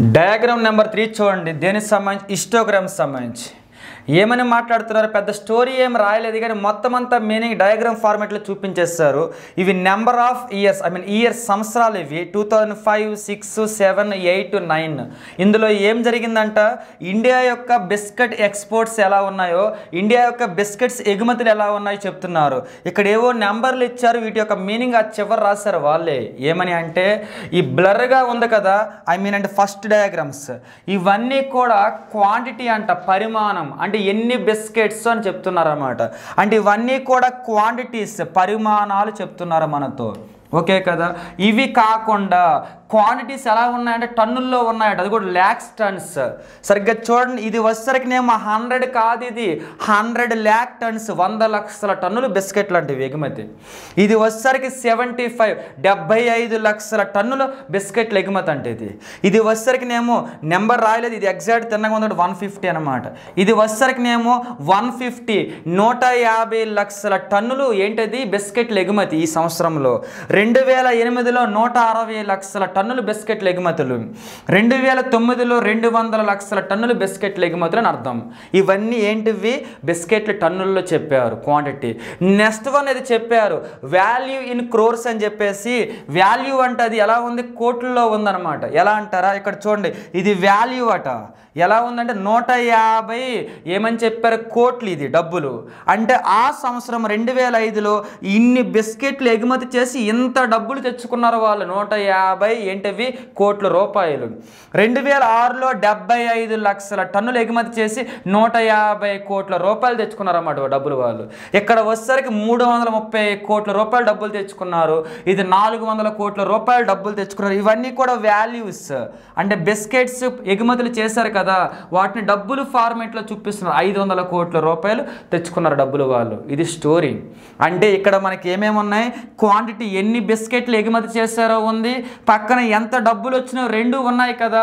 Diagram number 3 చూడండి. దేనికి సంబంధించి? హిస్టోగ్రామ్స్ సంబంధించి ఏమని మాట్లాడుతున్నారు? పెద్ద స్టోరీ ఏం రాయలేదు కానీ మొత్తం అంతా మీనింగ్ డయాగ్రామ్ ఫార్మాట్లో చూపించేస్తారు. ఇవి నెంబర్ ఆఫ్ ఇయర్స్, ఇయర్స్ సంవత్సరాలు. ఇవి 2005, 6, 7, 8, 9. ఇందులో ఏం జరిగిందంట? ఇండియా యొక్క బిస్కెట్ ఎక్స్పోర్ట్స్ ఎలా ఉన్నాయో, ఇండియా యొక్క బిస్కెట్స్ ఎగుమతులు ఎలా ఉన్నాయో చెప్తున్నారు. ఇక్కడ ఏవో నెంబర్లు ఇచ్చారు, వీటి యొక్క మీనింగ్ ఆ చివరి రాశారు వాళ్ళే. ఏమని అంటే ఈ బ్లర్గా ఉంది కదా, అంటే ఫస్ట్ డయాగ్రామ్స్ ఇవన్నీ కూడా క్వాంటిటీ అంట, పరిమాణం అంటే ఎన్ని బిస్కెట్స్ అని చెప్తున్నారు అన్నమాట. అంటే ఇవన్నీ కూడా క్వాంటిటీస్, పరిమాణాలు చెప్తున్నారు మనతో. ఓకే కదా? ఇవి కాకుండా క్వాంటిటీస్ ఎలా ఉన్నాయంటే టన్నుల్లో ఉన్నాయట, అది కూడా ల్యాక్స్ టన్స్. సరిగ్గా చూడండి, ఇది వచ్చేసరికి నేమో 100 కాదు, ఇది 100 lakh tons, 100 లక్షల టన్నులు బిస్కెట్లు అంటే ఎగుమతి. ఇది వచ్చేసరికి 75 లక్షల టన్నులు బిస్కెట్లు ఎగుమతి అంటే ఇది వచ్చేసరికి నేమో నెంబర్ రాయలేదు, ఇది ఎగ్జాక్ట్ తిన్నగా ఉంది 150 అనమాట. ఇది వచ్చేసరికి నేమో 150 లక్షల టన్నులు ఏంటది బిస్కెట్లు ఎగుమతి ఈ సంవత్సరంలో. 2008లో 160 లక్షల టన్నులు బిస్కెట్ల ఎగుమతులు, 2009లో 200 లక్షల టన్నులు బిస్కెట్ల ఎగుమతులు అని అర్థం. ఇవన్నీ ఏంటివి? బిస్కెట్ల టన్నుల్లో చెప్పారు క్వాంటిటీ. నెక్స్ట్ వన్ ఇది చెప్పారు వాల్యూ ఇన్ క్రోర్స్ అని చెప్పేసి. వాల్యూ అంటే అది ఎలా ఉంది? కోట్లలో ఉందన్నమాట. ఎలా అంటారా? ఇక్కడ చూడండి, ఇది వాల్యూ అట. ఎలా ఉందంటే 150 ఏమని చెప్పారు? కోట్లు. ఇది డబ్బులు అంటే ఆ సంవత్సరం 2005లో ఇన్ని బిస్కెట్లు ఎగుమతి చేసి ఇంత డబ్బులు తెచ్చుకున్నారు వాళ్ళు. 150 ఏంటివి? కోట్ల రూపాయలు. 2006లో 75 లక్షల టన్నులు ఎగుమతి చేసి 150 కోట్ల రూపాయలు తెచ్చుకున్నారు అన్నమాట డబ్బులు వాళ్ళు. ఇక్కడ వచ్చేసరికి 330 కోట్ల రూపాయలు డబ్బులు తెచ్చుకున్నారు. ఇది 400 కోట్ల రూపాయలు డబ్బులు తెచ్చుకున్నారు. ఇవన్నీ కూడా వాల్యూస్ అంటే బిస్కెట్స్ ఎగుమతులు చేశారు కదా, వాటిని డబ్బులు ఫార్మేట్లో చూపిస్తున్నారు. 500 కోట్ల రూపాయలు తెచ్చుకున్నారు డబ్బులు వాళ్ళు. ఇది స్టోరీ. అంటే ఇక్కడ మనకి ఏమేమి ఉన్నాయి? క్వాంటిటీ, ఎన్ని బిస్కెట్లు ఎగుమతి చేశారో ఉంది, పక్కన ఎంత డబ్బులు వచ్చినాయో రెండు ఉన్నాయి కదా.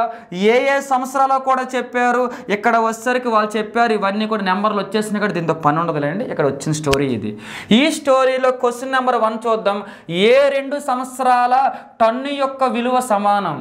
ఏ సంవత్సరాలో కూడా చెప్పారు. ఇక్కడ వచ్చేసరికి వాళ్ళు చెప్పారు. ఇవన్నీ కూడా నెంబర్లు వచ్చేసినాయి కదా, దీంతో పని ఉండదులేండి. ఇక్కడ వచ్చిన స్టోరీ ఇది. ఈ స్టోరీలో క్వశ్చన్ నెంబర్ 1 చూద్దాం. ఏ 2 సంవత్సరాల టన్ను యొక్క విలువ సమానం?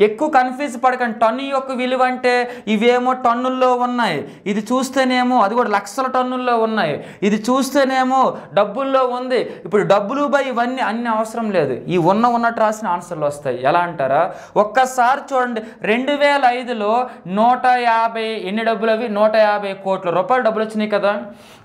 ఎక్కువ కన్ఫ్యూజ్ పడకండి. టన్ను యొక్క విలువ అంటే ఇవేమో టన్నుల్లో ఉన్నాయి, ఇది చూస్తేనేమో అది కూడా లక్షల టన్నుల్లో ఉన్నాయి, ఇది చూస్తేనేమో డబ్బుల్లో ఉంది. ఇప్పుడు డబ్బులు బై ఇవన్నీ అన్ని అవసరం లేదు, ఈ ఉన్నట్టు రాసిన ఆన్సర్లు వస్తాయి. ఎలా అంటారా? ఒక్కసారి చూడండి, 2005లో 150 ఎన్ని డబ్బులు? అవి 150 కోట్ల రూపాయలు డబ్బులు వచ్చినాయి కదా.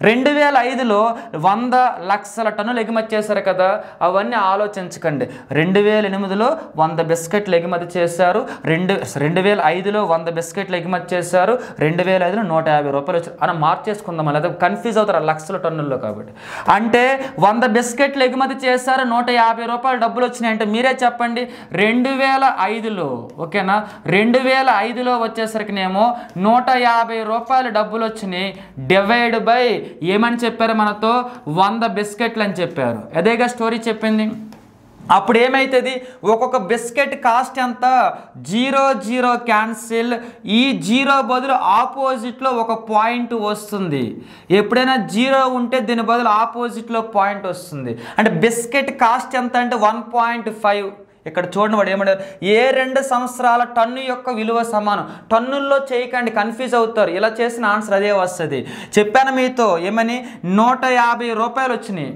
2005లో 100 లక్షల టన్నులు ఎగుమతి చేశారు కదా. అవన్నీ ఆలోచించకండి. 2008లో 100 బిస్కెట్లు ఎగుమతి చేశారు. 2005లో 100 బిస్కెట్లు ఎగుమతి చేశారు. 2005లో 150 రూపాయలు వచ్చారు అని మార్చేసుకుందాం. లేదా కన్ఫ్యూజ్ అవుతారు లక్షల టన్నుల్లో కాబట్టి. అంటే 100 బిస్కెట్లు ఎగుమతి చేశారు, 150 రూపాయలు డబ్బులు వచ్చినాయి అంటే మీరే చెప్పండి. 2005లో ఓకేనా, 2005లో వచ్చేసరికినేమో 150 రూపాయలు డబ్బులు వచ్చినాయి. డివైడ్ బై ఏమని చెప్పారు మనతో? 100 బిస్కెట్లు అని చెప్పారు. అదేగా స్టోరీ చెప్పింది. అప్పుడు ఏమవుతుంది? ఒక్కొక్క బిస్కెట్ కాస్ట్ ఎంత? 0 క్యాన్సిల్. ఈ 0 బదులు ఆపోజిట్లో ఒక పాయింట్ వస్తుంది. ఎప్పుడైనా 0 ఉంటే దీని బదులు ఆపోజిట్లో పాయింట్ వస్తుంది. అంటే బిస్కెట్ కాస్ట్ ఎంత అంటే 1.5. ఇక్కడ చూడండి, వాడు ఏమంటారు? ఏ 2 సంవత్సరాల టన్ను యొక్క విలువ సమానం. టన్నుల్లో చేయకండి, కన్ఫ్యూజ్ అవుతారు. ఇలా చేసిన ఆన్సర్ అదే వస్తుంది. చెప్పాను మీతో ఏమని? 150 రూపాయలు వచ్చినాయి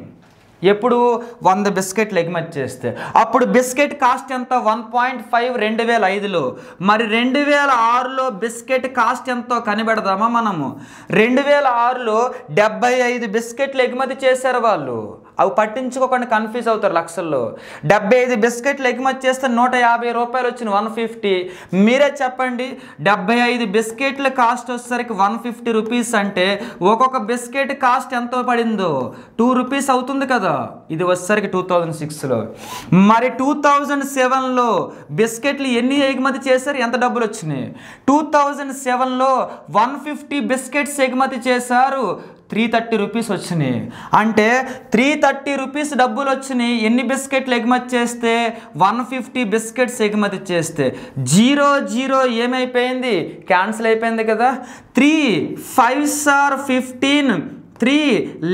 ఎప్పుడు? 100 బిస్కెట్లు ఎగుమతి చేస్తే. అప్పుడు బిస్కెట్ కాస్ట్ ఎంత? 1.5 2005లో. మరి 2006లో బిస్కెట్ కాస్ట్ ఎంతో కనిపెడదామా మనము? 2006లో 75 బిస్కెట్లు ఎగుమతి చేశారు వాళ్ళు. అవి పట్టించుకోకుండా కన్ఫ్యూజ్ అవుతారు లక్షల్లో. 75 బిస్కెట్లు ఎగుమతి చేస్తే 150 రూపాయలు వచ్చింది, 150. మీరే చెప్పండి, 75 బిస్కెట్ల కాస్ట్ వచ్చేసరికి 150 రూపీస్ అంటే ఒక్కొక్క బిస్కెట్ కాస్ట్ ఎంతో పడిందో 2 రూపీస్ అవుతుంది కదా. ఇది వచ్చేసరికి 2006లో. మరి 2007లో బిస్కెట్లు ఎన్ని ఎగుమతి చేశారు? ఎంత డబ్బులు వచ్చినాయి? 2007లో 150 బిస్కెట్స్ ఎగుమతి చేశారు, 330 రూపీస్ వచ్చినాయి. అంటే 330 రూపీస్ డబ్బులు వచ్చినాయి. ఎన్ని బిస్కెట్లు ఎగుమతి చేస్తే? 150 బిస్కెట్స్ ఎగుమతి చేస్తే. 0 ఏమైపోయింది? క్యాన్సిల్ అయిపోయింది కదా. 3 5s are 15, 3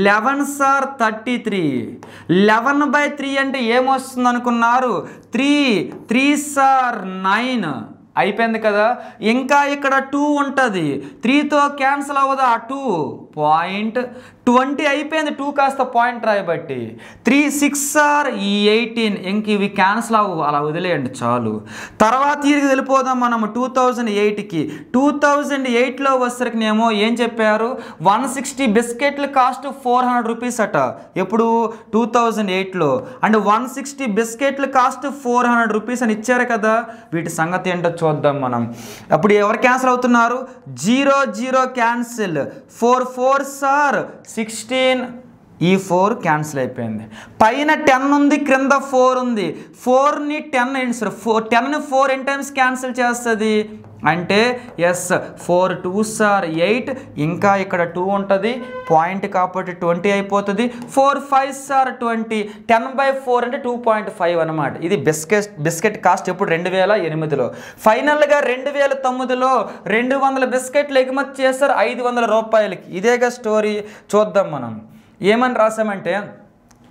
11s are 33. 11/3 అంటే ఏమొస్తుంది అనుకున్నారు? 3 3s are 9. అయిపోయింది కదా. ఇంకా ఇక్కడ 2 ఉంటుంది, 3తో క్యాన్సిల్ అవ్వదు ఆ 2. 0.20 అయిపోయింది, 2 కాస్త పాయింట్ రాయబట్టి. 3 6 ఆర్ 18, ఇంక ఇవి క్యాన్సిల్ అవ్వవు, అలా వదిలేయండి చాలు. తర్వాత తిరిగి వెళ్ళిపోదాం మనము 2008కి. 2008లో వచ్చేసరికినేమో ఏం చెప్పారు, 160 బిస్కెట్లు కాస్ట్ 400 రూపీస్ అట. ఎప్పుడు 2008లో. అండ్ 160 బిస్కెట్లు కాస్ట్ 400 రూపీస్ అని ఇచ్చారు కదా. వీటి సంగతి ఏంటో చూద్దాం మనం. అప్పుడు ఎవరు క్యాన్సిల్ అవుతున్నారు, 0 0 క్యాన్సిల్, 4 4s ఆర్ 16, ఈ 4 క్యాన్సిల్ అయిపోయింది. పైన 10 ఉంది, క్రింద 4 ఉంది. 4ని 10ని 4 ఎన్ని టైమ్స్ క్యాన్సిల్ చేస్తుంది అంటే ఎస్ 4 2s ఆర్ 8, ఇంకా ఇక్కడ 2 ఉంటుంది పాయింట్ కాబట్టి 20 అయిపోతుంది. 4 5s ఆర్ 20, 10/4 అంటే 2.5 అనమాట. ఇది బిస్కెట్ కాస్ట్ ఎప్పుడు 2008లో. ఫైనల్గా 2009లో 200 బిస్కెట్లు ఎగుమతి చేస్తారు 500 రూపాయలకి. ఇదేగా స్టోరీ. చూద్దాం మనం ఏమని రాసామంటే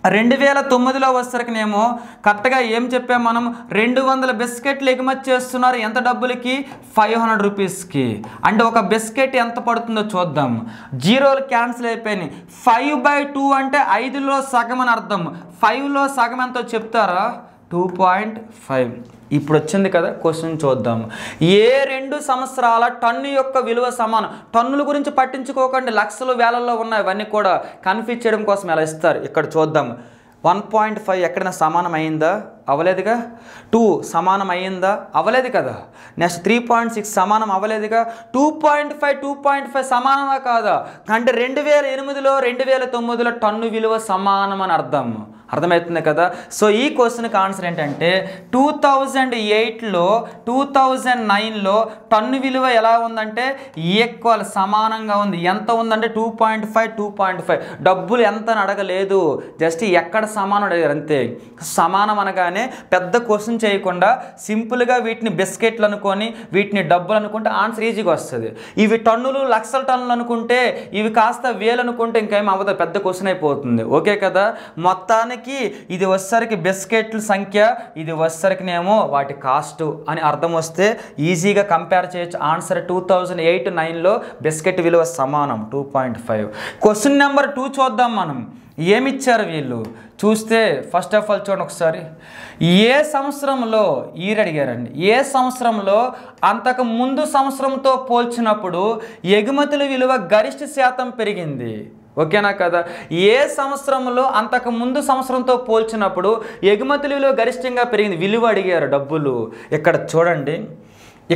2009లో వచ్చేసరికినేమో కరెక్ట్గా ఏం చెప్పాం మనం, 200 బిస్కెట్లు ఎగుమతి చేస్తున్నారు. ఎంత డబ్బులకి, 500 రూపీస్కి. అంటే ఒక బిస్కెట్ ఎంత పడుతుందో చూద్దాం. 0లు క్యాన్సిల్ అయిపోయినాయి. 5/2 అంటే 5లో సగం అని అర్థం. 5లో సగం ఎంతో చెప్తారా, 2.5. ఇప్పుడు వచ్చింది కదా క్వశ్చన్ చూద్దాం. ఏ 2 సంవత్సరాల టన్ను యొక్క విలువ సమానం. టన్నుల గురించి పట్టించుకోకండి, లక్షలు వేలల్లో ఉన్నాయి, ఇవన్నీ కూడా కన్ఫ్యూజ్ చేయడం కోసం ఎలా ఇస్తారు. ఇక్కడ చూద్దాం. 1.5 ఎక్కడైనా సమానం అయిందా, అవ్వలేదుగా. 2 సమానం అయ్యిందా, అవ్వలేదు కదా. నెక్స్ట్ 3.6 సమానం అవ్వలేదుగా. 2.5 సమానమా కాదా అంటే 2008లో 2009లో టన్ను విలువ సమానం అని అర్థమవుతుంది కదా. సో ఈ క్వశ్చన్కి ఆన్సర్ ఏంటంటే 2008లో 2009లో టన్ను విలువ ఎలా ఉందంటే ఈక్వల్, సమానంగా ఉంది. ఎంత ఉందంటే 2.5. డబ్బులు ఎంత అని అడగలేదు, జస్ట్ ఎక్కడ సమానం అడిగారు అంతే. సమానం అనగానే పెద్ద క్వశ్చన్ చేయకుండా సింపుల్గా వీటిని బిస్కెట్లు అనుకొని వీటిని డబ్బులు అనుకుంటే ఆన్సర్ ఈజీగా వస్తుంది. ఇవి టన్నులు, లక్షల టన్నులు అనుకుంటే, ఇవి కాస్త వేలు అనుకుంటే ఇంకేం అవ్వదు, పెద్ద క్వశ్చన్ అయిపోతుంది. ఓకే కదా. మొత్తానికి ఇది వచ్చేసరికి బిస్కెట్ల సంఖ్య, ఇది వచ్చేసరికినేమో వాటి కాస్ట్ అని అర్థం వస్తే ఈజీగా కంపేర్ చేయొచ్చు. ఆన్సర్ 2008-9లో బిస్కెట్ విలువ సమానం 2.5. క్వశ్చన్ నెంబర్ 2 చూద్దాం మనం. ఏమిచ్చారు వీళ్ళు చూస్తే, ఫస్ట్ ఆఫ్ ఆల్ చూడండి ఒకసారి. ఏ సంవత్సరంలో ఈరు అడిగారండి. ఏ సంవత్సరంలో అంతకు ముందు సంవత్సరంతో పోల్చినప్పుడు ఎగుమతుల విలువ గరిష్ట శాతం పెరిగింది. ఓకేనా కదా. ఏ సంవత్సరంలో అంతకు ముందు సంవత్సరంతో పోల్చినప్పుడు ఎగుమతుల విలువ గరిష్టంగా పెరిగింది. విలువ అడిగారు, డబ్బులు. ఇక్కడ చూడండి,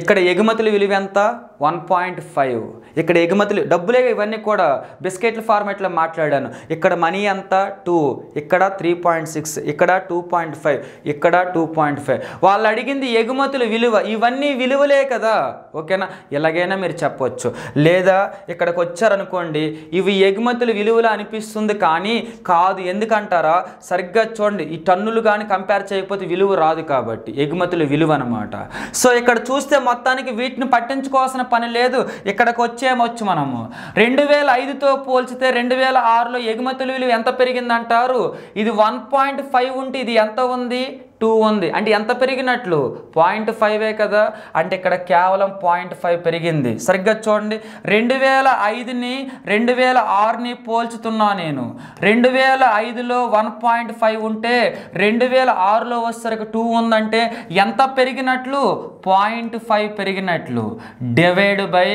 ఇక్కడ ఎగుమతుల విలువ ఎంత, 1.5. ఇక్కడ ఎగుమతులు డబ్బులే ఇవన్నీ కూడా బిస్కెట్ల ఫార్మాట్లో మాట్లాడాను. ఇక్కడ మనీ ఎంత 2, ఇక్కడ 3.6, ఇక్కడ 2.5, ఇక్కడ 2.5. వాళ్ళు అడిగింది ఎగుమతుల విలువ, ఇవన్నీ విలువలే కదా. ఓకేనా, ఎలాగైనా మీరు చెప్పవచ్చు. లేదా ఇక్కడికి వచ్చారనుకోండి, ఇవి ఎగుమతుల విలువలు అనిపిస్తుంది కానీ కాదు. ఎందుకంటారా, సరిగ్గా చూడండి, ఈ టన్నులు కానీ కంపేర్ చేయకపోతే విలువ రాదు కాబట్టి ఎగుమతుల విలువ అనమాట. సో ఇక్కడ చూస్తే మొత్తానికి వీటిని పట్టించుకోవాల్సిన పని లేదు. ఇక్కడికి వచ్చేమొచ్చు మనము 2005తో పోల్చితే 2006లో ఎగుమతుల విలువ ఎంత పెరిగిందంటారు. ఇది 1.5 ఉంటే ఇది ఎంత ఉంది, 2 ఉంది. అంటే ఎంత పెరిగినట్లు, 0.5 కదా. అంటే ఇక్కడ కేవలం 0.5 పెరిగింది. సరిగ్గా చూడండి, 2005ని 2006ని పోల్చుతున్నా నేను. 2005లో 1.5 ఉంటే 2006లో వచ్చేసరికి 2 ఉందంటే ఎంత పెరిగినట్లు, 0.5 పెరిగినట్లు. డివైడ్ బై,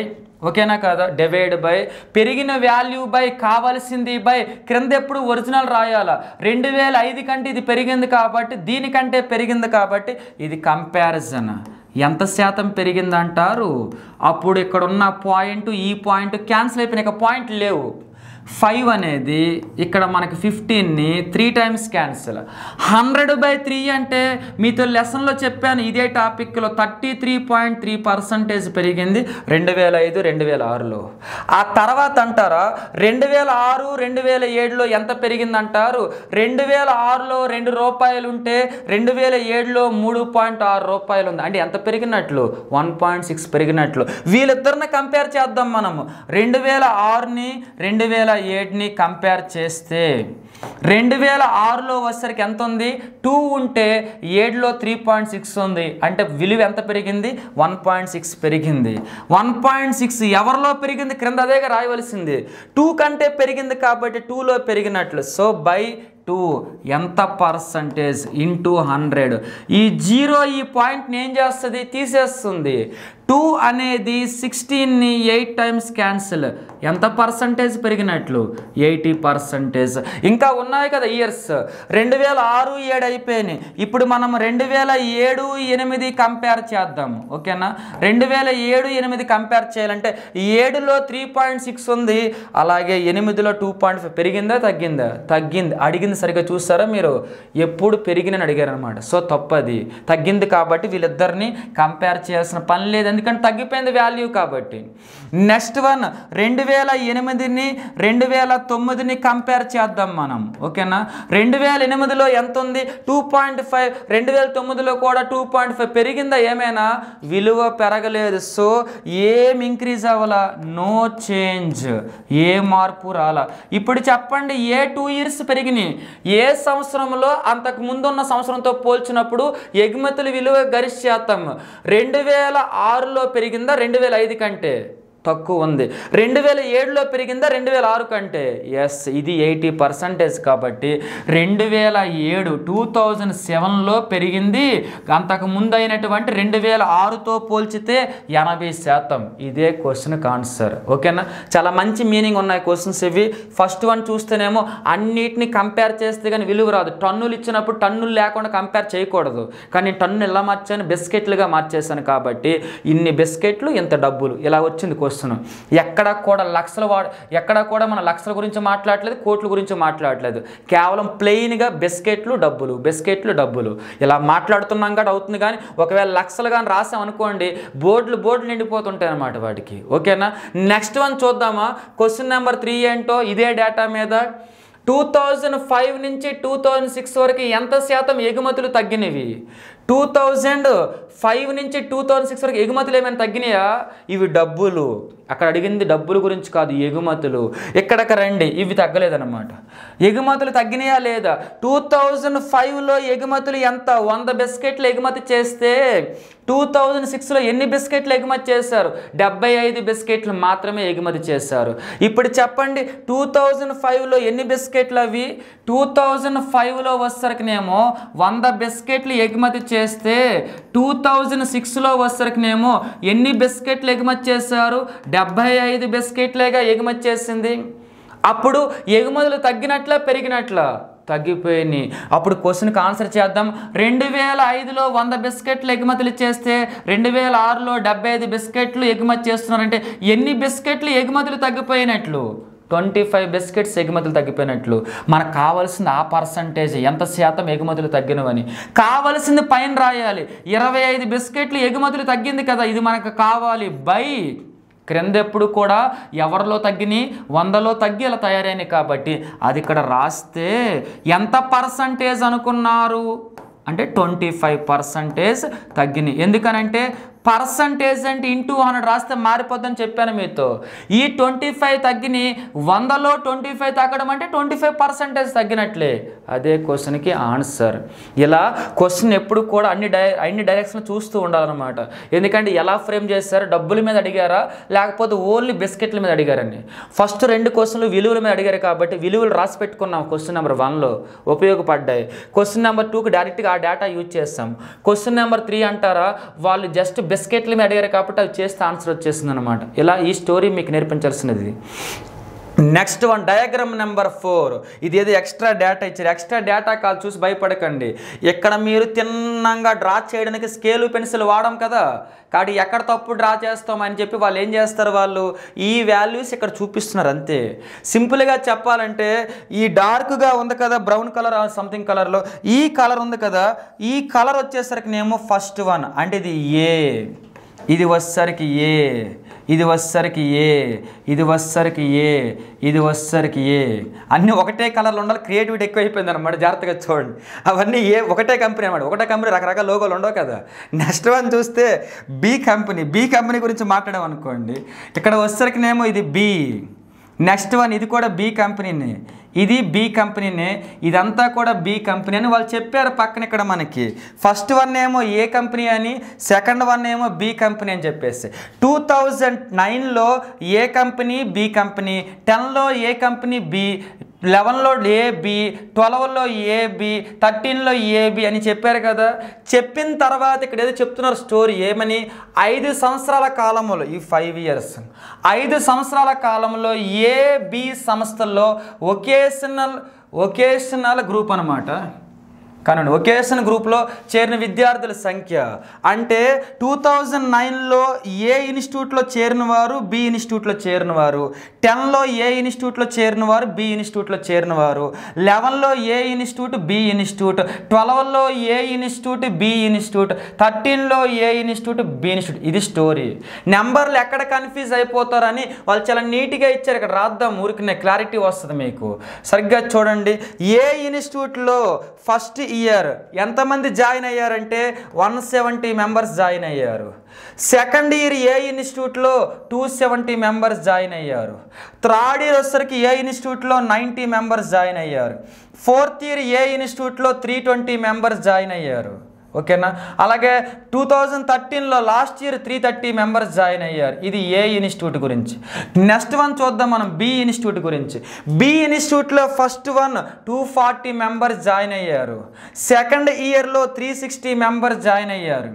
ఓకేనా కదా, డివైడ్ బై పెరిగిన వాల్యూ బై కావాల్సింది బై క్రింద ఎప్పుడు ఒరిజినల్ రాయాల. 2005 కంటే ఇది పెరిగింది కాబట్టి, దీనికంటే పెరిగింది కాబట్టి ఇది కంపారిజన్. ఎంత శాతం పెరిగిందంటారు. అప్పుడు ఇక్కడ ఉన్న పాయింట్, ఈ పాయింట్ క్యాన్సిల్ అయిపోయిన పాయింట్ లేవు. 5 అనేది ఇక్కడ మనకి 15ని 3 టైమ్స్ క్యాన్సిల్. 100/3 అంటే మీతో లెసన్లో చెప్పాను, ఇదే టాపిక్లో 33.3% పెరిగింది 2005-2006లో. ఆ తర్వాత అంటారా 2006 2007లో ఎంత పెరిగిందంటారు. 2006లో 2 రూపాయలు ఉంటే 2007లో 3.6 రూపాయలు ఉంది. అంటే ఎంత పెరిగినట్లు, 1.6 పెరిగినట్లు. వీళ్ళిద్దరిని కంపేర్ చేద్దాం మనము. 2006ని 2007 2007ని కంపేర్ చేస్తే 2006లో వచ్చేసరికి ఎంత ఉంది? 2 ఉంటే 7లో 3.6 ఉంది. అంటే విలువ ఎంత పెరిగింది? 1.6 పెరిగింది. 1.6 ఎవరిలో పెరిగింది? క్రింద అదేగా రాయవలసింది. 2 కంటే పెరిగింది కాబట్టి 2లో పెరిగినట్లు. సో బై 2 ఎంత పర్సంటేజ్ ఇంటూ 100. ఈ 0 ఈ పాయింట్ని ఏం చేస్తుంది? తీసేస్తుంది. 2 అనేది 16ని 8 టైమ్స్ క్యాన్సిల్. ఎంత పర్సంటేజ్ పెరిగినట్లు? 80%. ఇంకా ఉన్నాయి కదా ఇయర్స్. 2006, 7 అయిపోయినాయి. ఇప్పుడు మనం 2007, 8 కంపేర్ చేద్దాము. ఓకేనా? 2007, 8 కంపేర్ చేయాలంటే 7లో 3.6 ఉంది, అలాగే 8లో 2.5 పెరిగిందా తగ్గిందా? తగ్గింది. అడిగింది సరిగ్గా చూస్తారా మీరు? ఎప్పుడు పెరిగినని అడిగారు అనమాట. సో తప్పది. తగ్గింది కాబట్టి వీళ్ళిద్దరిని కంపేర్ చేయాల్సిన పని లేదు, ఎందుకంటే తగ్గిపోయింది వాల్యూ కాబట్టి. నెక్స్ట్ వన్ 2008ని 2009ని కంపేర్ చేద్దాం మనం. ఓకేనా? 2008లో ఎంత ఉంది? 2.5. 2009లో కూడా 2.5 పెరిగిందా? ఏమైనా విలువ పెరగలేదు. సో ఏం ఇంక్రీజ్ అవ్వాలా? No change. ఏ మార్పు రాలా. ఇప్పుడు చెప్పండి, ఏ 2 ఇయర్స్ పెరిగినాయి? ఏ సంవత్సరంలో అంతకు ముందున్న సంవత్సరంతో పోల్చినప్పుడు ఎగుమతుల విలువ గరిష్ట శాతం 2006లో పెరిగిందా 2005 కంటే? తక్కువ ఉంది. 2007లో పెరిగిందా 2006 కంటే? ఎస్, ఇది 80% కాబట్టి 2007లో పెరిగింది. అంతకు ముందు అయినటువంటి 2006తో పోల్చితే 80%. ఇదే క్వశ్చన్కి ఆన్సర్. ఓకేనా? చాలా మంచి మీనింగ్ ఉన్నాయి క్వశ్చన్స్ ఇవి. ఫస్ట్ వన్ చూస్తేనేమో అన్నిటిని కంపేర్ చేస్తే కానీ విలువ రాదు. టన్నులు ఇచ్చినప్పుడు టన్నులు లేకుండా కంపేర్ చేయకూడదు. కానీ టన్ను ఎలా మార్చాను? బిస్కెట్లుగా మార్చేశాను కాబట్టి ఇన్ని బిస్కెట్లు ఇంత డబ్బులు ఇలా వచ్చింది క్వశ్చన్. ఎక్కడ కూడా ఎక్కడ కూడా మన లక్షల గురించి మాట్లాడలేదు, కోట్ల గురించి మాట్లాడలేదు. కేవలం ప్లెయిన్గా బిస్కెట్లు డబ్బులు ఇలా మాట్లాడుతున్నాం కాబట్టి అవుతుంది. కానీ ఒకవేళ లక్షలు కానీ రాసాం అనుకోండి, బోర్డులు నిండిపోతుంటాయి అన్నమాట వాటికి. ఓకేనా? నెక్స్ట్ వన్ చూద్దామా? క్వశ్చన్ నెంబర్ 3 ఏంటో ఇదే డేటా మీద 2005 నుంచి 2006 వరకు ఎంత శాతం ఎగుమతులు తగ్గినవి? 2005 నుంచి 2006 వరకు ఎగుమతులు ఏమైనా తగ్గినాయా? ఇవి డబ్బులు. అక్కడ అడిగింది డబ్బుల గురించి కాదు, ఎగుమతులు. ఇక్కడికి రండి, ఇవి తగ్గలేదన్నమాట. ఎగుమతులు తగ్గినాయా లేదా? 2005లో ఎగుమతులు ఎంత? 100 బిస్కెట్లు ఎగుమతి చేస్తే 2006లో ఎన్ని బిస్కెట్లు ఎగుమతి చేశారు? 75 బిస్కెట్లు మాత్రమే ఎగుమతి చేశారు. ఇప్పుడు చెప్పండి, 2005లో ఎన్ని బిస్కెట్లు అవి? 2005లో వచ్చేసరికినేమో 100 బిస్కెట్లు ఎగుమతి చేస్తే 2006లో వచ్చేసరికినేమో ఎన్ని బిస్కెట్లు ఎగుమతి చేశారు? 75 బిస్కెట్లేగా ఎగుమతి చేసింది. అప్పుడు ఎగుమతులు తగ్గినట్లా పెరిగినట్లా? తగ్గిపోయినాయి. అప్పుడు క్వశ్చన్కి ఆన్సర్ చేద్దాం. 2005లో 100 బిస్కెట్లు ఎగుమతులు చేస్తే 2006లో 75 బిస్కెట్లు ఎగుమతి చేస్తున్నారంటే ఎన్ని బిస్కెట్లు ఎగుమతులు తగ్గిపోయినట్లు? 25 బిస్కెట్స్ ఎగుమతులు తగ్గిపోయినట్లు. మనకు కావాల్సింది ఆ పర్సంటేజ్, ఎంత శాతం ఎగుమతులు తగ్గినవని. కావాల్సింది పైన రాయాలి. 25 బిస్కెట్లు ఎగుమతులు తగ్గింది కదా, ఇది మనకు కావాలి. బై క్రింద ఎప్పుడు కూడా ఎవరిలో తగ్గినాయి? 100లో తగ్గి ఇలా తయారైనాయి కాబట్టి అది ఇక్కడ రాస్తే ఎంత పర్సంటేజ్ అనుకున్నారు అంటే 25% తగ్గినాయి. ఎందుకనంటే పర్సంటేజ్ అంటే ఇంటూ 100 రాస్తే మారిపోద్దని చెప్పాను మీతో. ఈ 25 తగ్గిని 100లో 25 తగ్గడం అంటే 25% తగ్గినట్లే. అదే క్వశ్చన్కి ఆన్సర్. ఇలా క్వశ్చన్ ఎప్పుడు కూడా అన్ని డైరెక్షన్లు చూస్తూ ఉండాలన్నమాట. ఎందుకంటే ఎలా ఫ్రేమ్ చేశారు? డబ్బుల మీద అడిగారా లేకపోతే ఓన్లీ బిస్కెట్ల మీద అడిగారని. ఫస్ట్ 2 క్వశ్చన్లు విలువల మీద అడిగారు కాబట్టి విలువలు రాసి పెట్టుకున్నాం. క్వశ్చన్ నెంబర్ 1లో ఉపయోగపడ్డాయి. క్వశ్చన్ నెంబర్ 2కి డైరెక్ట్గా ఆ డేటా యూజ్ చేస్తాం. క్వశ్చన్ నెంబర్ 3 అంటారా, వాళ్ళు జస్ట్ బిస్కెట్లు మీద అడిగారు కాబట్టి అవి చేస్తే ఆన్సర్ వచ్చేసింది అనమాట. ఇలా ఈ స్టోరీ మీకు నేర్పించాల్సినది. Next one diagram number 4. ఇది ఏదో ఎక్స్ట్రా డేటా ఇచ్చారు. ఎక్స్ట్రా డేటా కాల్ చూసి భయపడకండి. ఇక్కడ మీరు తిన్నంగా డ్రా చేయడానికి స్కేలు పెన్సిల్ వాడడం కదా, కాబట్టి ఎక్కడ తప్పు డ్రా చేస్తామని చెప్పి వాళ్ళు ఏం చేస్తారు, వాళ్ళు ఈ వాల్యూస్ ఇక్కడ చూపిస్తున్నారు అంతే. సింపుల్గా చెప్పాలంటే ఈ డార్క్గా ఉంది కదా బ్రౌన్ కలర్ సంథింగ్ కలర్లో, ఈ కలర్ ఉంది కదా, ఈ కలర్ వచ్చేసరికి నేమో ఫస్ట్ వన్ అంటే ఇది ఏ, ఇది వచ్చేసరికి ఏ, ఇది వచ్చేసరికి ఏ, ఇది వచ్చేసరికి ఏ, ఇది వచ్చేసరికి ఏ. అన్నీ ఒకటే కలర్లో ఉండాలి. క్రియేటివిటీ ఎక్కువ అయిపోయింది అనమాట. జాగ్రత్తగా చూడండి. అవన్నీ ఏ ఒకటే కంపెనీ అనమాట. ఒకటే కంపెనీ రకరకాల లోగోలు ఉండవు కదా. నెక్స్ట్ వన్ చూస్తే బి కంపెనీ. బి కంపెనీ గురించి మాట్లాడాం అనుకోండి. ఇక్కడ వచ్చేసరికి నేమో ఇది బి, నెక్స్ట్ వన్ ఇది కూడా బి కంపెనీనే, ఇది బి కంపెనీనే, ఇదంతా కూడా బి కంపెనీ అని వాళ్ళు చెప్పారు పక్కన ఇక్కడ మనకి. ఫస్ట్ వన్ ఏమో ఏ కంపెనీ అని, సెకండ్ వన్ ఏమో బి కంపెనీ అని చెప్పేసి. 2009లో ఏ కంపెనీ బి కంపెనీ, 10లో ఏ కంపెనీ బి, 11లో ఏబి, 12లో ఏబి, 13లో ఏబి అని చెప్పారు కదా. చెప్పిన తర్వాత ఇక్కడ ఏదో చెప్తున్నారు స్టోరీ ఏమని, 5 సంవత్సరాల కాలంలో, ఈ 5 years 5 సంవత్సరాల కాలంలో ఏబి సంస్థల్లో వొకేషనల్ గ్రూప్ అనమాట. కానీ వొకేషన్ గ్రూప్లో చేరిన విద్యార్థుల సంఖ్య అంటే 2009లో ఏ ఇన్స్టిట్యూట్లో చేరిన వారు, బి ఇన్స్టిట్యూట్లో చేరిన వారు, 10లో ఏ ఇన్స్టిట్యూట్లో చేరిన వారు, బి ఇన్స్టిట్యూట్లో చేరిన వారు, 11లో ఏ ఇన్స్టిట్యూట్, బి ఇన్స్టిట్యూట్, 12లో ఏ ఇన్స్టిట్యూట్, బి ఇన్స్టిట్యూట్, 13లో ఏ ఇన్స్టిట్యూట్, బి ఇన్స్టిట్యూట్. ఇది స్టోరీ. నెంబర్లు ఎక్కడ కన్ఫ్యూజ్ అయిపోతారని వాళ్ళు చాలా నీట్గా ఇచ్చారు. ఇక్కడ రాద్దాం, ఊరికి క్లారిటీ వస్తుంది మీకు. సరిగ్గా చూడండి. ఏ ఇన్స్టిట్యూట్లో ఫస్ట్ ఇయర్ ఎంతమంది జాయిన్ అయ్యారంటే 170 మెంబర్స్ జాయిన్ అయ్యారు. సెకండ్ ఇయర్ ఏ ఇన్స్టిట్యూట్లో 270 మెంబర్స్ జాయిన్ అయ్యారు. థర్డ్ ఇయర్ వచ్చేసరికి ఏ ఇన్స్టిట్యూట్లో 90 మెంబర్స్ జాయిన్ అయ్యారు. ఫోర్త్ ఇయర్ ఏ ఇన్స్టిట్యూట్లో 320 మెంబర్స్ జాయిన్ అయ్యారు. ఓకేనా. అలాగే 2013లో లాస్ట్ ఇయర్ 330 మెంబర్స్ జాయిన్ అయ్యారు. ఇది ఏ ఇన్స్టిట్యూట్ గురించి. నెక్స్ట్ వన్ చూద్దాం మనం బి ఇన్స్టిట్యూట్ గురించి. బి ఇన్స్టిట్యూట్లో ఫస్ట్ వన్ 240 మెంబర్స్ జాయిన్ అయ్యారు. సెకండ్ ఇయర్లో 360 మెంబర్స్ జాయిన్ అయ్యారు.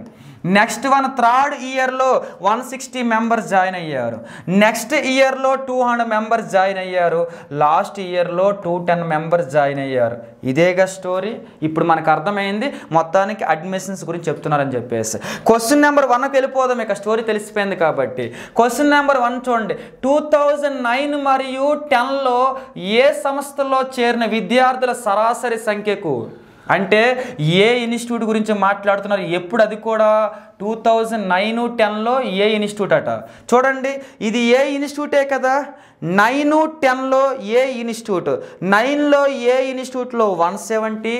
నెక్స్ట్ వన్ థర్డ్ ఇయర్లో 160 మెంబర్స్ జాయిన్ అయ్యారు. నెక్స్ట్ ఇయర్లో 200 మెంబర్స్ జాయిన్ అయ్యారు. లాస్ట్ ఇయర్లో 210 మెంబర్స్ జాయిన్ అయ్యారు. ఇదేగా స్టోరీ. ఇప్పుడు మనకు అర్థమైంది మొత్తానికి అడ్మిషన్స్ గురించి చెప్తున్నారని చెప్పేసి. క్వశ్చన్ నెంబర్ 1కి వెళ్ళిపోదాం. ఇక స్టోరీ తెలిసిపోయింది కాబట్టి. క్వశ్చన్ నెంబర్ 1 చూడండి. 2009 మరియు 10లో ఏ సంస్థలో చేరిన విద్యార్థుల సరాసరి సంఖ్యకు, అంటే ఏ ఇన్స్టిట్యూట్ గురించి మాట్లాడుతున్నారు. ఎప్పుడు అది కూడా 2009, 10లో ఏ ఇన్స్టిట్యూట్ అట. చూడండి, ఇది ఏ ఇన్స్టిట్యూటే కదా. 9, 10లో ఏ ఇన్స్టిట్యూట్, 9లో ఏ ఇన్స్టిట్యూట్లో 170,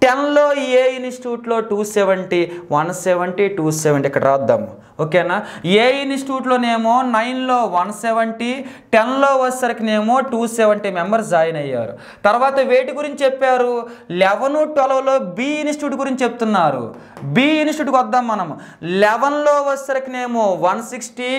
10లో ఏ ఇన్స్టిట్యూట్లో 270, 170, 270 ఇక్కడ రాద్దాము. ఓకేనా. ఏ ఇన్స్టిట్యూట్లోనేమో 9లో 170, 10లో వచ్చేసరికినేమో 270 మెంబర్స్ జాయిన్ అయ్యారు. తర్వాత వేటి గురించి చెప్పారు, 11, 12లో బి ఇన్స్టిట్యూట్ గురించి చెప్తున్నారు. బి ఇన్స్టిట్యూట్కి వద్దాం మనం. 11లో వచ్చేసరికినేమో 160,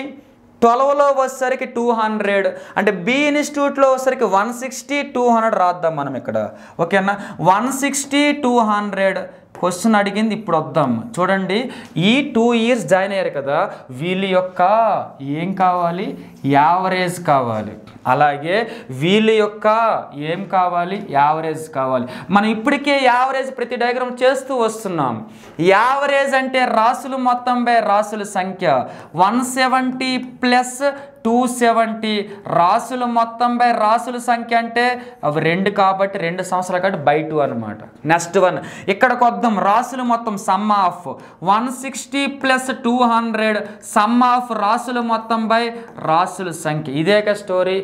12లో వచ్చేసరికి 200, అంటే బి ఇన్స్టిట్యూట్లో వచ్చేసరికి 160, 200 రాద్దాం మనం ఇక్కడ. ఓకేనా. 160, 200 క్వశ్చన్ అడిగింది. ఇప్పుడు వద్దాం. చూడండి, ఈ 2 years జాయిన్ అయ్యారు కదా, వీళ్ళ యొక్క ఏం కావాలి, యావరేజ్ కావాలి. అలాగే వీళ్ళ యొక్క ఏం కావాలి, యావరేజ్ కావాలి. మనం ఇప్పటికే యావరేజ్ ప్రతి డయాగ్రామ్ చేస్తూ వస్తున్నాం. యావరేజ్ అంటే రాసులు మొత్తం బై రాసుల సంఖ్య. 170 ప్లస్ 270 రాసులు మొత్తం బై రాసుల సంఖ్య అంటే అవి 2 కాబట్టి 2 సంవత్సరాలు కాబట్టి బై 2 అనమాట. నెక్స్ట్ వన్ ఇక్కడికి వద్దాం. రాసులు మొత్తం some of 160 plus 200 some of రాసులు మొత్తం బై రాసుల సంఖ్య. ఇదేక స్టోరీ.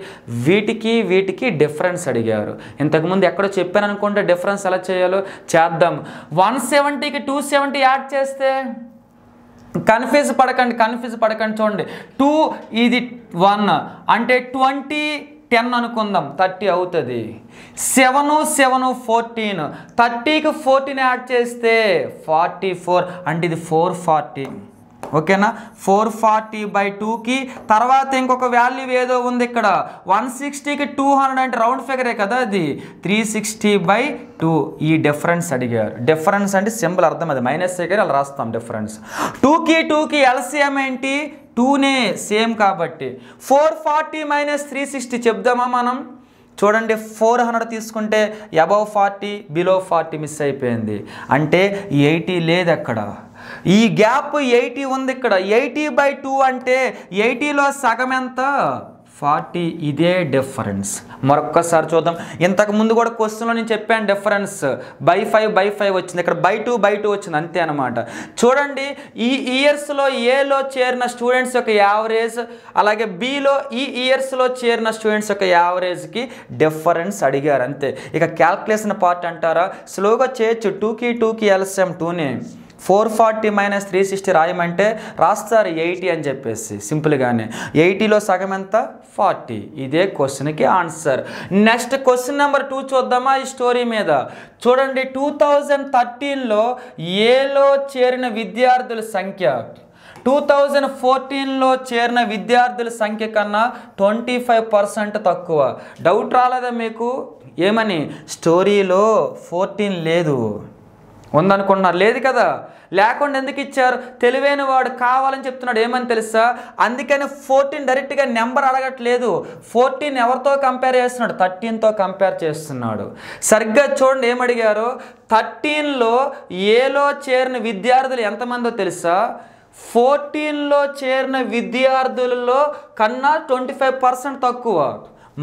వీటికి డిఫరెన్స్ అడిగారు. ఇంతకుముందు ఎక్కడో చెప్పాను అనుకుంటే డిఫరెన్స్ ఎలా చేయాలో చేద్దాం. 170కి 270 యాడ్ చేస్తే కన్ఫ్యూజ్ పడకండి. చూడండి, 2 ఇది 1 అంటే 20, 10 అనుకుందాం, 30 అవుతుంది. 7, 7, 14, 30కి 14 యాడ్ చేస్తే 44 అంటే ఇది 440. ఓకేనా. 440/2కి తర్వాత ఇంకొక వాల్యూ ఏదో ఉంది ఇక్కడ. 160కి 200 అంటే రౌండ్ ఫిగరే కదా, అది 360/2. ఈ డిఫరెన్స్ అడిగారు. డిఫరెన్స్ అంటే సింపుల్ అర్థం, అది మైనస్ దగ్గర అలా రాస్తాం డిఫరెన్స్. 2కి ఎల్సిఎం ఏంటి, 2నే సేమ్ కాబట్టి. 440 - 360 చెప్దామా మనం. చూడండి, 400 తీసుకుంటే అబవ్ 40, బిలో 40 మిస్ అయిపోయింది. అంటే 80 లేదు అక్కడ. ఈ గ్యాప్ 80 ఉంది ఇక్కడ. 80/2 అంటే 80లో సగం ఎంత, 40. ఇదే డిఫరెన్స్. మరొక్కసారి చూద్దాం. ఇంతకు ముందు కూడా క్వశ్చన్లో నేను చెప్పాను డిఫరెన్స్ బై 5 వచ్చింది. ఇక్కడ బై 2 వచ్చింది, అంతే అనమాట. చూడండి, ఈ ఇయర్స్లో ఏలో చేరిన స్టూడెంట్స్ యొక్క యావరేజ్, అలాగే బిలో ఈ ఇయర్స్లో చేరిన స్టూడెంట్స్ యొక్క యావరేజ్కి డిఫరెన్స్ అడిగారు, అంతే. ఇక క్యాల్కులేషన్ పార్ట్ అంటారా, స్లోగా చేయొచ్చు. 2కి ఎల్సిఎం 2నే, 440 మైనస్ 360 రాయమంటే రాస్తారు 80 అని చెప్పేసి సింపుల్గానే. 80లో సగం ఎంత? 40. ఇదే క్వశ్చన్కి ఆన్సర్. నెక్స్ట్ క్వశ్చన్ నెంబర్ 2 చూద్దామా ఈ స్టోరీ మీద. చూడండి, 2013లో ఏలో చేరిన విద్యార్థుల సంఖ్య 2014లో చేరిన విద్యార్థుల సంఖ్య కన్నా 25% తక్కువ. డౌట్ రాలేదా మీకు? ఏమని? స్టోరీలో 14 లేదు, ఉందనుకున్నారు. లేదు కదా, లేకుండా ఎందుకు ఇచ్చారు? తెలివైన వాడు కావాలని చెప్తున్నాడు. ఏమని తెలుసా? అందుకని 14 డైరెక్ట్గా నెంబర్ అడగట్లేదు. 14 ఎవరితో కంపేర్ చేస్తున్నాడు? 13తో కంపేర్ చేస్తున్నాడు. సరిగ్గా చూడండి ఏమడిగారు. 13లో ఏలో చేరిన విద్యార్థులు ఎంతమందో తెలుసా? 14లో చేరిన విద్యార్థులలో కన్నా 25% తక్కువ.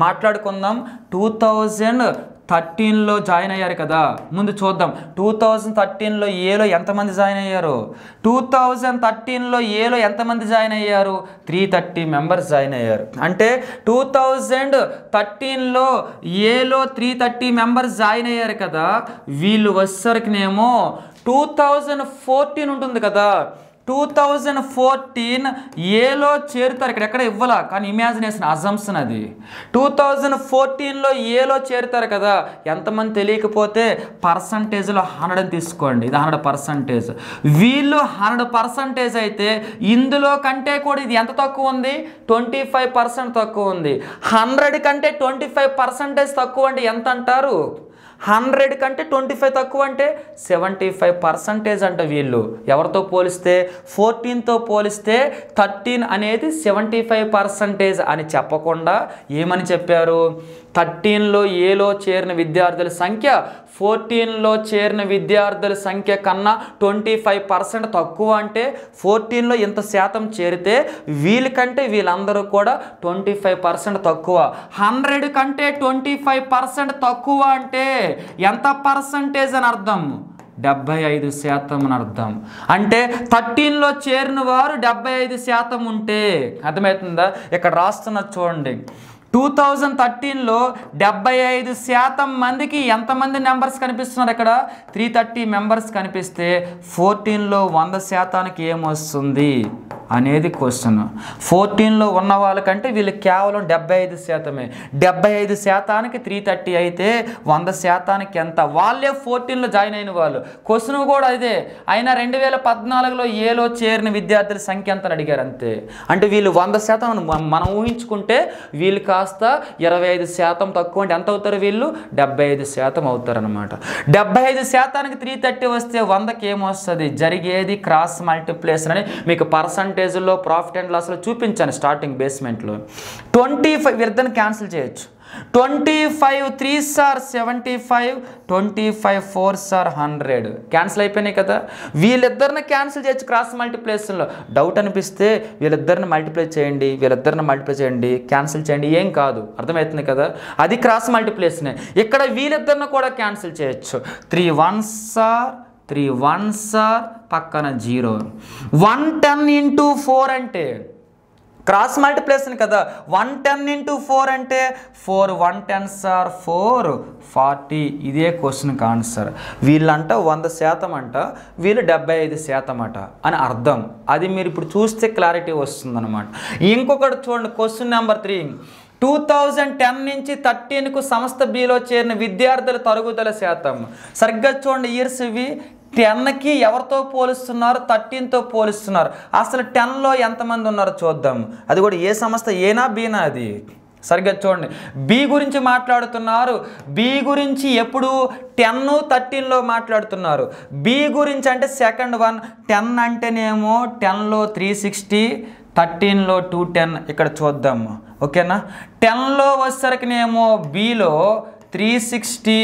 మాట్లాడుకుందాం. 2013లో జాయిన్ అయ్యారు కదా, ముందు చూద్దాం. 2013లో ఏలో ఎంతమంది జాయిన్ అయ్యారు? 2013లో ఏలో ఎంతమంది జాయిన్ అయ్యారు? 330 మెంబర్స్ జాయిన్ అయ్యారు. అంటే 2013లో ఏలో 330 మెంబర్స్ జాయిన్ అయ్యారు కదా. వీళ్ళు వచ్చేసరికినేమో 2014 ఉంటుంది కదా, 2014 ఏలో చేరుతారు. ఎక్కడ ఇవ్వాలా, కానీ ఇమాజినేషన్ అజంప్షన్ అది. 2014లో ఏలో చేరుతారు కదా. ఎంతమంది తెలియకపోతే పర్సంటేజ్లో 100 తీసుకోండి. ఇది 100%. వీళ్ళు 100% అయితే ఇందులో కంటే కూడా ఇది ఎంత తక్కువ ఉంది? 25% తక్కువ ఉంది. 100 కంటే 25% తక్కువ అంటే ఎంత అంటారు? 100 కంటే 25 తక్కువ అంటే 75% అంట. వీళ్ళు ఎవరితో పోలిస్తే? 14తో పోలిస్తే 13 అనేది 75% అని చెప్పకుండా ఏమని చెప్పారు? 13లో ఏలో చేరిన విద్యార్థుల సంఖ్య 14లో చేరిన విద్యార్థుల సంఖ్య కన్నా 25% తక్కువ. అంటే 14లో ఇంత శాతం చేరితే వీళ్ళకంటే వీళ్ళందరూ కూడా 25% తక్కువ. 100 కంటే 25% తక్కువ అంటే ఎంత పర్సంటేజ్ అని అర్థం? 75% అని అర్థం. అంటే 13లో చేరిన వారు 75% ఉంటే అర్థమవుతుందా? ఇక్కడ రాస్తున్నది చూడండి. 2013లో 75% మందికి ఎంతమంది నెంబర్స్ కనిపిస్తున్నారు? ఇక్కడ 330 మెంబర్స్ కనిపిస్తే 14లో 100% ఏమొస్తుంది అనేది క్వశ్చన్. 14లో ఉన్న వాళ్ళకంటే వీళ్ళు కేవలం 75%. 75%కి 330 అయితే 100%కి ఎంత? వాళ్ళే 14లో జాయిన్ అయిన వాళ్ళు. క్వశ్చన్ కూడా ఇదే. అయినా 2014లో ఏలో చేరిన విద్యార్థుల సంఖ్య ఎంత అని అడిగారు అంతే. అంటే వీళ్ళు 100% మనం ఊహించుకుంటే వీళ్ళు కాస్త 25% తక్కువ. అంటే ఎంత అవుతారు వీళ్ళు? 75% అవుతారు అనమాట. 75%కి 330 వస్తే 100కి ఏమొస్తుంది? జరిగేది క్రాస్ మల్టిప్లికేషన్ అని మీకు పర్సంటేజ్లో ప్రాఫిట్ అండ్ లాస్లో చూపించాను స్టార్టింగ్ బేస్మెంట్లో. 25 వీరిద్దరిని క్యాన్సిల్ చేయొచ్చు. 25 3s are 75, 25 4s are 100. Cancel అయిపోయినాయి కదా. వీళ్ళిద్దరిని క్యాన్సిల్ చేయొచ్చు క్రాస్ మల్టిప్లికేషన్లో. డౌట్ అనిపిస్తే వీళ్ళిద్దరిని మల్టిప్లై చేయండి, వీళ్ళిద్దరిని మల్టిప్లై చేయండి, క్యాన్సిల్ చేయండి, ఏం కాదు. అర్థమవుతుంది కదా, అది క్రాస్ మల్టిప్లికేషనే. ఇక్కడ వీళ్ళిద్దరిని కూడా క్యాన్సిల్ చేయొచ్చు. 3 1s are పక్కన 0. 110 into 4 అంటే క్రాస్ మల్టిప్లికేషన్ కదా. 110 into 4 అంటే 4 110s are 4 40. ఇదే క్వశ్చన్కి ఆన్సర్. వీళ్ళంట 100% అంట, వీళ్ళు 75% అట అని అర్థం. అది మీరు ఇప్పుడు చూస్తే క్లారిటీ వస్తుంది అనమాట. ఇంకొకటి చూడండి, క్వశ్చన్ నెంబర్ 3. 2010 నుంచి 13కు సంస్థ బిలో చేరిన విద్యార్థుల తరుగుదల శాతం. సరిగ్గా చూడండి ఇయర్స్ ఇవి. 10కి ఎవరితో పోలుస్తున్నారు? 13తో పోలుస్తున్నారు. అసలు 10లో ఎంతమంది ఉన్నారో చూద్దాం. అది కూడా ఏ సంస్థ? ఏనా బీనా? అది సరిగ్గా చూడండి. బి గురించి మాట్లాడుతున్నారు. బి గురించి ఎప్పుడు 10 13లో మాట్లాడుతున్నారు. బి గురించి అంటే సెకండ్ వన్. 10 అంటేనేమో 10లో 360, 13లో 210. ఇక్కడ చూద్దాము, ఓకేనా. 10లో వచ్చేసరికినేమో బిలో 360,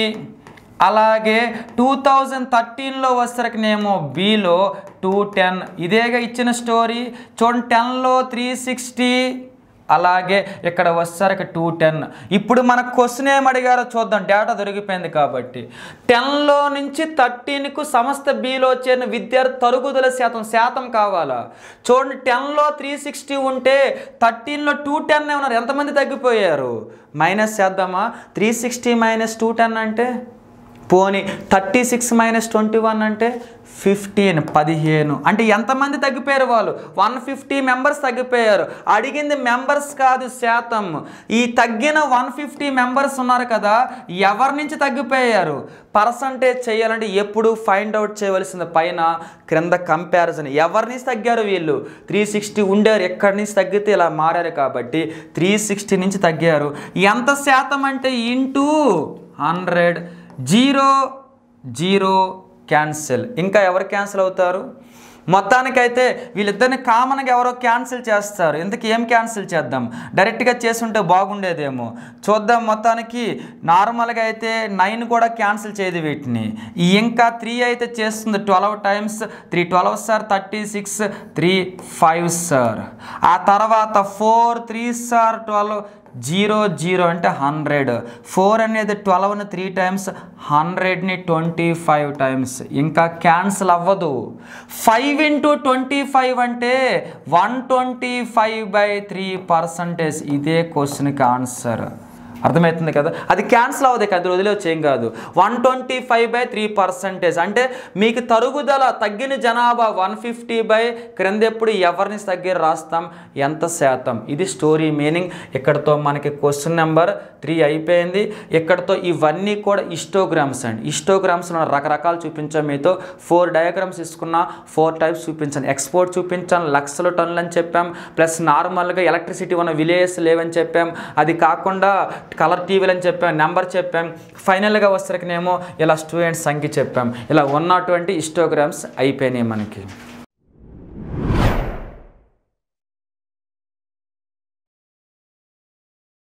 అలాగే 2013లో వచ్చేసరికినేమో బిలో 210. ఇదేగా ఇచ్చిన స్టోరీ. చూడండి, 10లో 360, అలాగే ఇక్కడ వచ్చేసరికి 210. ఇప్పుడు మన క్వశ్చన్ ఏం అడిగారో చూద్దాం. డేటా దొరికిపోయింది కాబట్టి. 10లో నుంచి 13కు సంస్థ బిలో చేరిన విద్యార్థి తరుగుదల శాతం కావాలా? చూడండి, 10లో 360 ఉంటే 13లో 210 ఉన్నారు. ఎంతమంది తగ్గిపోయారు? మైనస్ చేద్దామా? 360 - 210 అంటే పోనీ 36 - 21 అంటే 15 15. అంటే ఎంతమంది తగ్గిపోయారు వాళ్ళు? 150 మెంబర్స్ తగ్గిపోయారు. అడిగింది మెంబర్స్ కాదు, శాతం. ఈ తగ్గిన 150 మెంబర్స్ ఉన్నారు కదా, ఎవరి నుంచి తగ్గిపోయారు? పర్సంటేజ్ చేయాలంటే ఎప్పుడు ఫైండ్ అవుట్ చేయవలసింది పైన క్రింద కంపారిజన్. ఎవరి నుంచి తగ్గారు వీళ్ళు? 360 ఉండేవారు, ఎక్కడి నుంచి తగ్గితే ఇలా మారారు కాబట్టి 360 నుంచి తగ్గారు. ఎంత శాతం అంటే ఇంటూ 100. 0 0 క్యాన్సిల్. ఇంకా ఎవరు క్యాన్సిల్ అవుతారు? మొత్తానికైతే వీళ్ళిద్దరిని కామన్గా ఎవరో క్యాన్సిల్ చేస్తారు. ఇంతకీ ఏం క్యాన్సిల్ చేద్దాం? డైరెక్ట్గా చేసుంటే బాగుండేదేమో. చూద్దాం. మొత్తానికి నార్మల్గా అయితే 9 కూడా క్యాన్సిల్ చేయదు వీటిని. ఇంకా 3 అయితే చేస్తుంది. 12 టైమ్స్ 3 12 సార్ 36 3 5 సార్. ఆ తర్వాత 4 3 సార్ 12 0 0 అంటే 100. 4 అనేది 12ని 3 టైమ్స్, 100ని 25 టైమ్స్. ఇంకా క్యాన్సిల్ అవ్వదు. 5 × 25 అంటే 125/3%. ఇదే క్వశ్చన్కి ఆన్సర్. అర్థమవుతుంది కదా? అది క్యాన్సిల్ అవ్వదు, అది వదిలేవచ్చు, ఏం కాదు. 125/3%. అంటే మీకు తరుగుదల తగ్గిన జనాభా 150 క్రింద ఎప్పుడు ఎవరిని తగ్గారు రాస్తాం, ఎంత శాతం. ఇది స్టోరీ మీనింగ్. ఇక్కడతో మనకి క్వశ్చన్ నెంబర్ 3 అయిపోయింది. ఇక్కడతో ఇవన్నీ కూడా హిస్టోగ్రామ్స్ అండి. హిస్టోగ్రామ్స్ రకరకాలు చూపించాం మీతో. 4 డయాగ్రామ్స్ తీసుకున్నా, 4 టైప్స్ చూపించాను. ఎక్స్పోర్ట్ చూపించాను, లక్షల టన్నులు అని చెప్పాం. ప్లస్ నార్మల్గా ఎలక్ట్రిసిటీ ఉన్న విలేజెస్ లేవని చెప్పాం. అది కాకుండా కలర్ టీవీలు అని చెప్పాం, నెంబర్ చెప్పాం. ఫైనల్గా వచ్చేసరికినేమో ఇలా స్టూడెంట్స్ సంఖ్య చెప్పాం. ఇలా ఉన్నటువంటి హిస్టోగ్రామ్స్ అయిపోయినాయి మనకి.